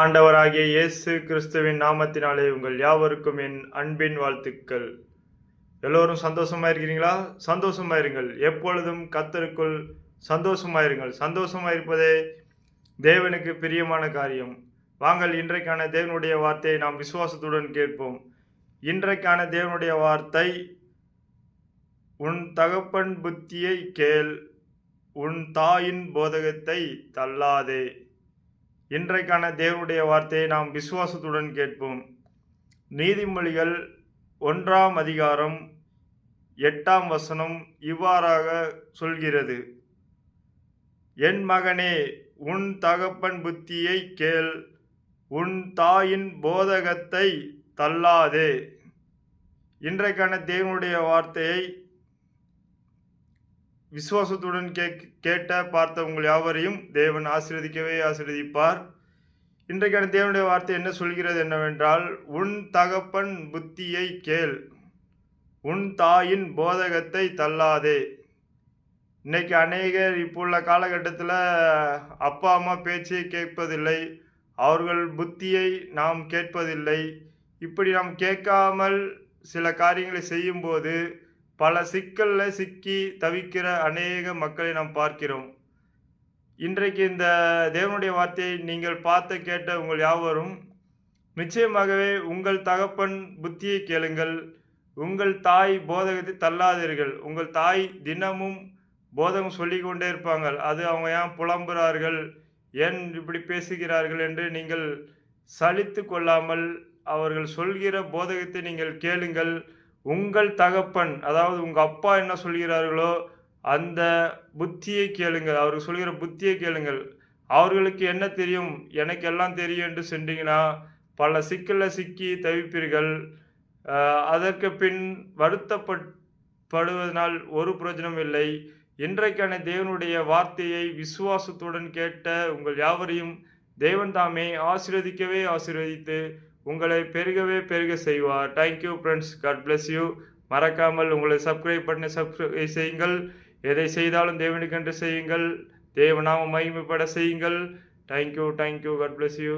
ஆண்டவராகிய இயேசு கிறிஸ்துவின் நாமத்தினாலே உங்கள் யாவருக்கும் என் அன்பின் வாழ்த்துக்கள். எல்லோரும் சந்தோஷமா இருக்கிறீங்களா? சந்தோஷமா இருங்கள். எப்பொழுதும் கர்த்தருக்குள் சந்தோஷமா இருங்கள். சந்தோஷமா இருப்பதே தேவனுக்கு பிரியமான காரியம். வாங்கள் இன்றைக்கான தேவனுடைய வார்த்தையை நாம் விசுவாசத்துடன் கேட்போம். இன்றைக்கான தேவனுடைய வார்த்தை, உன் தகப்பன் புத்தியை கேள், உன் தாயின் போதகத்தை தள்ளாதே. இன்றைக்கான தேவனுடைய வார்த்தையை நாம் விசுவாசத்துடன் கேட்போம். நீதிமொழிகள் 1ஆம் அதிகாரம் 8ஆம் வசனம் இவ்வாறாக சொல்கிறது: என் மகனே, உன் தகப்பன் புத்தியை கேள், உன் தாயின் போதகத்தை தள்ளாதே. இன்றைக்கான தேவனுடைய வார்த்தையை விசுவாசத்துடன் கேட்ட பார்த்த உங்கள் யாவரையும் தேவன் ஆசீர்வதிக்கவே ஆசீர்வதிப்பார். இன்றைக்கான தேவனுடைய வார்த்தை என்ன சொல்கிறது என்னவென்றால், உன் தகப்பன் புத்தியை கேள், உன் தாயின் போதகத்தை தள்ளாதே. இன்னைக்கு அநேகர் இப்போ உள்ள காலகட்டத்தில் அப்பா அம்மா பேச்சை கேட்பதில்லை, அவர்கள் புத்தியை நாம் கேட்பதில்லை. இப்படி நாம் கேட்காமல் சில காரியங்களை செய்யும்போது பல சிக்கலில் சிக்கி தவிக்கிற அநேக மக்களை நாம் பார்க்கிறோம். இன்றைக்கு இந்த தேவனுடைய வார்த்தையை நீங்கள் பார்த்து கேட்ட உங்கள் யாவரும் நிச்சயமாகவே உங்கள் தகப்பன் புத்தியை கேளுங்கள், உங்கள் தாய் போதகத்தை தள்ளாதீர்கள். உங்கள் தாய் தினமும் போதகம் சொல்லி கொண்டே இருப்பாங்க. அது அவங்க ஏன் புலம்புகிறார்கள், ஏன் இப்படி பேசுகிறார்கள் என்று நீங்கள் சலித்து கொள்ளாமல் அவர்கள் சொல்கிற போதகத்தை நீங்கள் கேளுங்கள். உங்கள் தகப்பன், அதாவது உங்கள் அப்பா என்ன சொல்கிறார்களோ அந்த புத்தியை கேளுங்கள். அவர்கள் சொல்கிற புத்தியை கேளுங்கள். அவர்களுக்கு என்ன தெரியும், எனக்கு எல்லாம் தெரியும் என்று சென்றீங்கன்னா பல சிக்கலில் சிக்கி தவிப்பீர்கள். அதற்கு பின் வருத்தப்படுவதனால் ஒரு பிரயோஜனம் இல்லை. இன்றைக்கான தேவனுடைய வார்த்தையை விசுவாசத்துடன் கேட்ட உங்கள் யாவரையும் தேவன் தாமே ஆசீர்வதிக்கவே ஆசீர்வதித்து உங்களை பெருகவே பெருக செய்வார். Thank you friends. God bless you. மறக்காமல் உங்களை சப்ஸ்கிரைப் செய்யுங்கள். எதை செய்தாலும் தேவனுக்கென்று செய்யுங்கள். தேவநாமம் மகிமைப்பட செய்யுங்கள். தேங்க்யூ. God bless you.